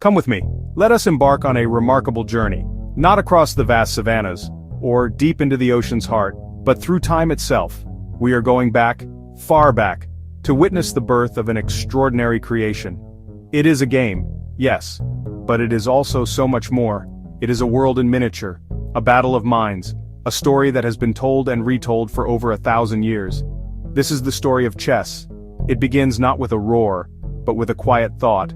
Come with me. Let us embark on a remarkable journey, not across the vast savannas, or deep into the ocean's heart, but through time itself. We are going back, far back, to witness the birth of an extraordinary creation. It is a game, yes, but it is also so much more. It is a world in miniature, a battle of minds, a story that has been told and retold for over 1,000 years. This is the story of chess. It begins not with a roar, but with a quiet thought,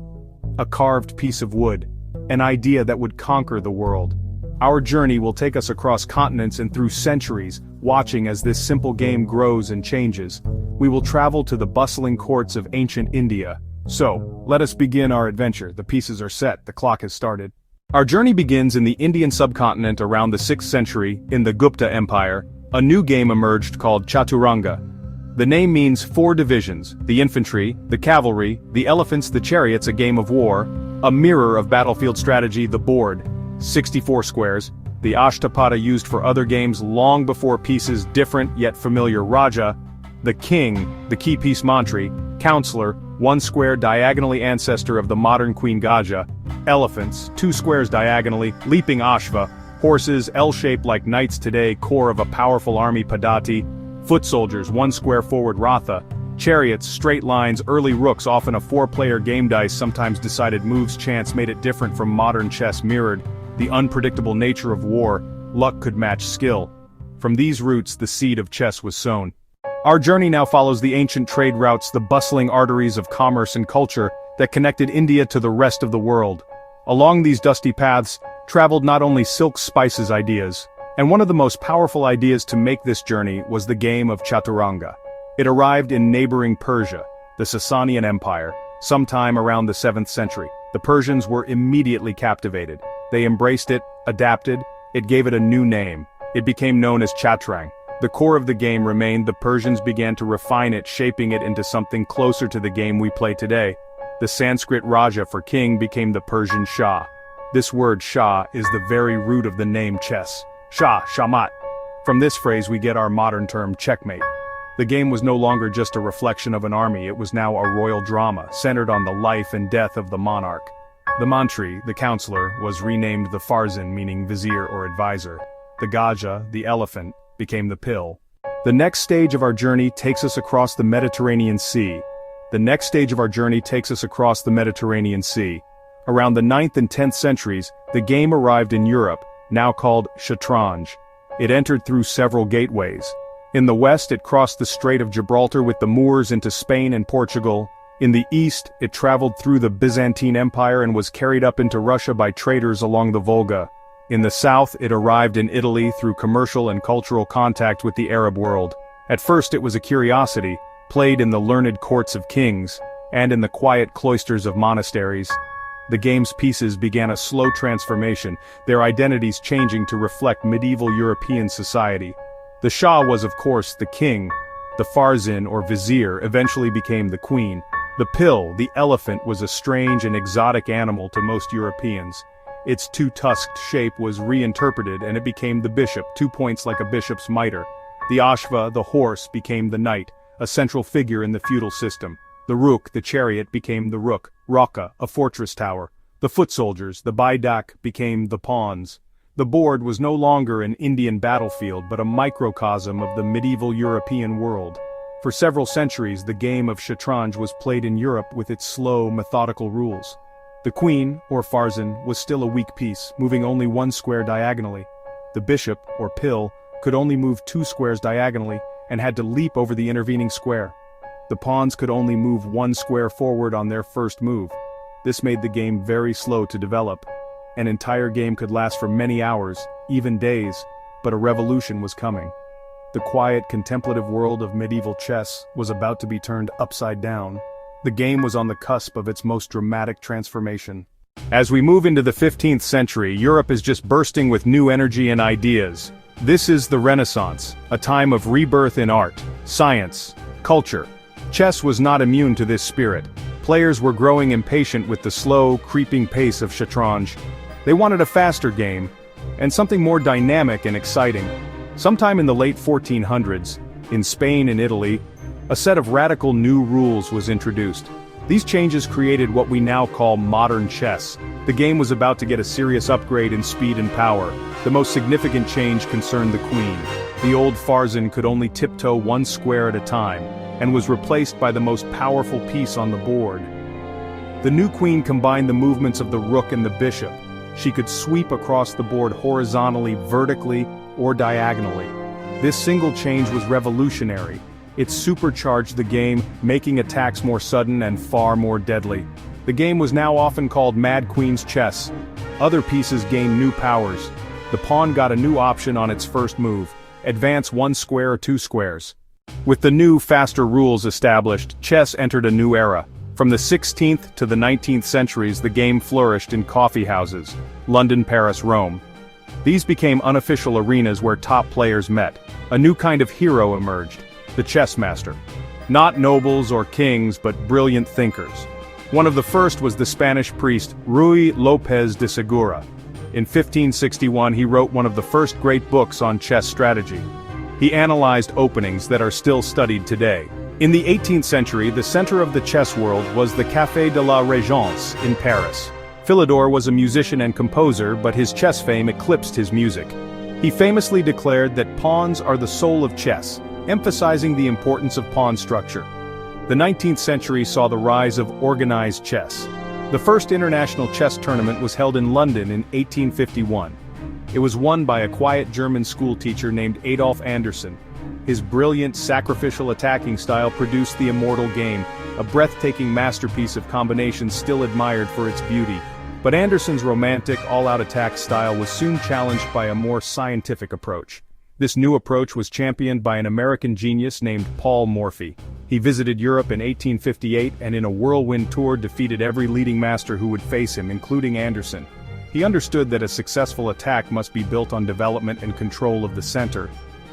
a carved piece of wood, an idea that would conquer the world. Our journey will take us across continents and through centuries, watching as this simple game grows and changes. We will travel to the bustling courts of ancient India. So, let us begin our adventure. The pieces are set, the clock has started. Our journey begins in the Indian subcontinent around the 6th century, in the Gupta Empire. A new game emerged called Chaturanga. The name means 4 divisions: the infantry, the cavalry, the elephants, the chariots, a game of war, a mirror of battlefield strategy, the board, 64 squares, the Ashtapada used for other games long before pieces, different yet familiar, Raja, the king, the key piece Mantri, counselor, 1 square diagonally, ancestor of the modern Queen Gaja, elephants, 2 squares diagonally, leaping Ashva, horses L-shaped like knights today, core of a powerful army Padati, foot soldiers, 1 square forward Ratha, chariots, straight lines, early rooks, often a 4-player game dice, sometimes decided moves, chance made it different from modern chess, mirrored the unpredictable nature of war, luck could match skill. From these roots the seed of chess was sown. Our journey now follows the ancient trade routes, the bustling arteries of commerce and culture that connected India to the rest of the world. Along these dusty paths traveled not only silk, spices, ideas, and one of the most powerful ideas to make this journey was the game of Chaturanga. It arrived in neighboring Persia, the Sasanian Empire, sometime around the 7th century. The Persians were immediately captivated. They embraced it, adapted, it gave it a new name. It became known as Chaturanga. The core of the game remained. The Persians began to refine it, shaping it into something closer to the game we play today. The Sanskrit Raja for king became the Persian Shah. This word Shah is the very root of the name chess. Shah, Shamat. From this phrase we get our modern term checkmate. The game was no longer just a reflection of an army, it was now a royal drama, centered on the life and death of the monarch. The Mantri, the counselor, was renamed the Farzan, meaning vizier or advisor. The Gaja, the elephant, became the pill. The next stage of our journey takes us across the Mediterranean Sea. Around the 9th and 10th centuries, the game arrived in Europe, now called Shatranj. It entered through several gateways. In the west it crossed the Strait of Gibraltar with the Moors into Spain and Portugal. In the east, it traveled through the Byzantine Empire and was carried up into Russia by traders along the Volga. In the south, it arrived in Italy through commercial and cultural contact with the Arab world. At first it was a curiosity, played in the learned courts of kings, and in the quiet cloisters of monasteries. The game's pieces began a slow transformation, their identities changing to reflect medieval European society. The Shah was of course the king. The Farzan or vizier eventually became the queen. The pill, the elephant, was a strange and exotic animal to most Europeans. Its 2-tusked shape was reinterpreted and it became the bishop, 2 points like a bishop's mitre. The Ashva, the horse, became the knight, a central figure in the feudal system. The Rook, the chariot, became the Rook, Raka, a fortress tower. The foot soldiers, the Baidak, became the pawns. The board was no longer an Indian battlefield but a microcosm of the medieval European world. For several centuries the game of Shatranj was played in Europe with its slow, methodical rules. The queen, or Farzan, was still a weak piece, moving only 1 square diagonally. The bishop, or pill, could only move 2 squares diagonally, and had to leap over the intervening square. The pawns could only move 1 square forward on their first move. This made the game very slow to develop. An entire game could last for many hours, even days, but a revolution was coming. The quiet, contemplative world of medieval chess was about to be turned upside down. The game was on the cusp of its most dramatic transformation. As we move into the 15th century, Europe is just bursting with new energy and ideas. This is the Renaissance, a time of rebirth in art, science, culture. Chess was not immune to this spirit. Players were growing impatient with the slow, creeping pace of Shatranj. They wanted a faster game, and something more dynamic and exciting. Sometime in the late 1400s, in Spain and Italy, a set of radical new rules was introduced. These changes created what we now call modern chess. The game was about to get a serious upgrade in speed and power. The most significant change concerned the queen. The old Farzan could only tiptoe one square at a time, and was replaced by the most powerful piece on the board. The new queen combined the movements of the rook and the bishop. She could sweep across the board horizontally, vertically, or diagonally. This single change was revolutionary. It supercharged the game, making attacks more sudden and far more deadly. The game was now often called Mad Queen's Chess. Other pieces gained new powers. The pawn got a new option on its first move: advance one square or two squares. With the new, faster rules established, chess entered a new era. From the 16th to the 19th centuries, the game flourished in coffee houses: London, Paris, Rome. These became unofficial arenas where top players met. A new kind of hero emerged: the chess master. Not nobles or kings, but brilliant thinkers. One of the first was the Spanish priest Ruy López de Segura. In 1561 he wrote one of the first great books on chess strategy. He analyzed openings that are still studied today. In the 18th century, the center of the chess world was the Café de la Régence in Paris. Philidor was a musician and composer, but his chess fame eclipsed his music. He famously declared that pawns are the soul of chess, emphasizing the importance of pawn structure. The 19th century saw the rise of organized chess. The first international chess tournament was held in London in 1851. It was won by a quiet German schoolteacher named Adolf Anderssen. His brilliant, sacrificial attacking style produced the immortal game, a breathtaking masterpiece of combinations still admired for its beauty. But Anderssen's romantic, all-out attack style was soon challenged by a more scientific approach. This new approach was championed by an American genius named Paul Morphy. He visited Europe in 1858 and in a whirlwind tour defeated every leading master who would face him, including Anderssen. He understood that a successful attack must be built on development and control of the center.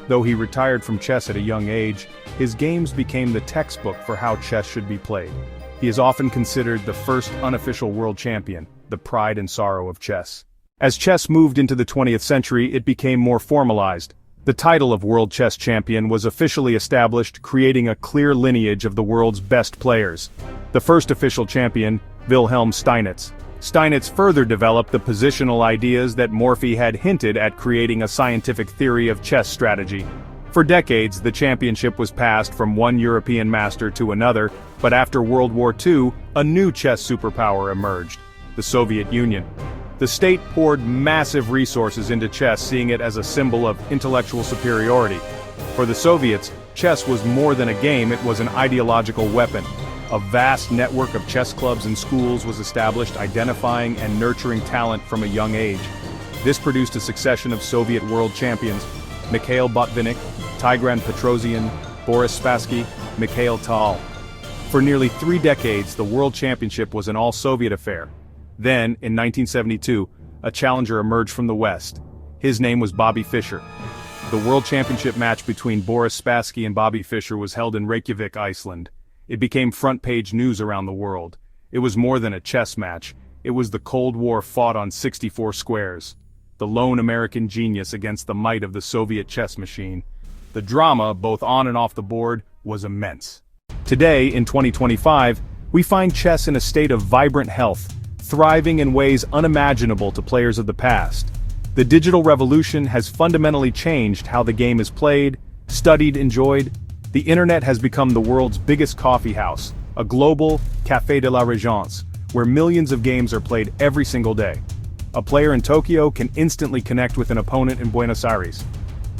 Though he retired from chess at a young age, his games became the textbook for how chess should be played. He is often considered the first unofficial world champion, the pride and sorrow of chess. As chess moved into the 20th century, it became more formalized. The title of World Chess Champion was officially established, creating a clear lineage of the world's best players. The first official champion, Wilhelm Steinitz. Steinitz further developed the positional ideas that Morphy had hinted at, creating a scientific theory of chess strategy. For decades, the championship was passed from one European master to another, but after World War II, a new chess superpower emerged: the Soviet Union. The state poured massive resources into chess, seeing it as a symbol of intellectual superiority. For the Soviets, chess was more than a game, it was an ideological weapon. A vast network of chess clubs and schools was established, identifying and nurturing talent from a young age. This produced a succession of Soviet world champions: Mikhail Botvinnik, Tigran Petrosian, Boris Spassky, Mikhail Tal. For nearly 3 decades, the World Championship was an all-Soviet affair. Then, in 1972, a challenger emerged from the West. His name was Bobby Fischer. The World Championship match between Boris Spassky and Bobby Fischer was held in Reykjavik, Iceland. It became front-page news around the world. It was more than a chess match. It was the Cold War fought on 64 squares. The lone American genius against the might of the Soviet chess machine. The drama, both on and off the board, was immense. Today, in 2025, we find chess in a state of vibrant health, thriving in ways unimaginable to players of the past. The digital revolution has fundamentally changed how the game is played, studied, enjoyed. The internet has become the world's biggest coffee house, a global Café de la Régence, where millions of games are played every single day. A player in Tokyo can instantly connect with an opponent in Buenos Aires.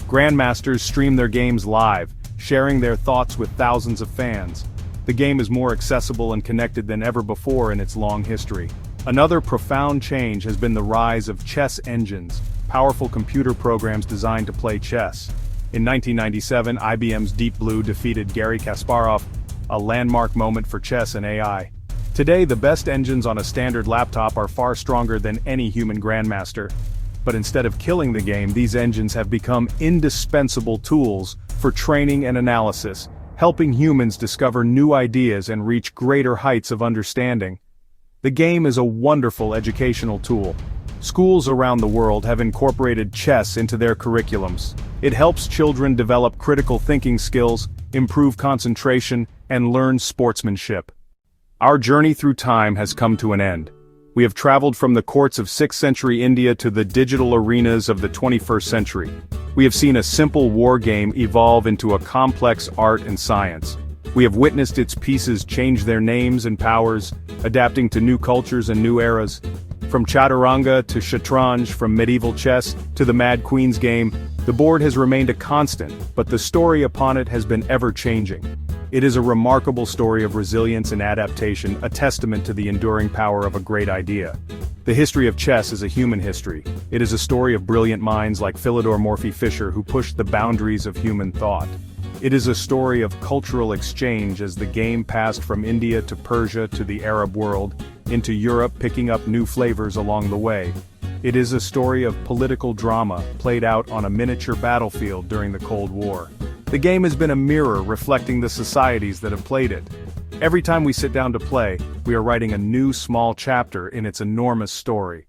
Grandmasters stream their games live, sharing their thoughts with thousands of fans. The game is more accessible and connected than ever before in its long history. Another profound change has been the rise of chess engines, powerful computer programs designed to play chess. In 1997, IBM's Deep Blue defeated Garry Kasparov, a landmark moment for chess and AI. Today, the best engines on a standard laptop are far stronger than any human grandmaster. But instead of killing the game, these engines have become indispensable tools for training and analysis, helping humans discover new ideas and reach greater heights of understanding. The game is a wonderful educational tool. Schools around the world have incorporated chess into their curriculums. It helps children develop critical thinking skills, improve concentration, and learn sportsmanship. Our journey through time has come to an end. We have traveled from the courts of 6th century India to the digital arenas of the 21st century. We have seen a simple war game evolve into a complex art and science. We have witnessed its pieces change their names and powers, adapting to new cultures and new eras. From Chaturanga to Shatranj, from medieval chess to the Mad Queen's game, the board has remained a constant, but the story upon it has been ever-changing. It is a remarkable story of resilience and adaptation, a testament to the enduring power of a great idea. The history of chess is a human history. It is a story of brilliant minds like Philidor Morphy-Fischer who pushed the boundaries of human thought. It is a story of cultural exchange as the game passed from India to Persia to the Arab world, into Europe, picking up new flavors along the way. It is a story of political drama played out on a miniature battlefield during the Cold War. The game has been a mirror reflecting the societies that have played it. Every time we sit down to play, we are writing a new small chapter in its enormous story.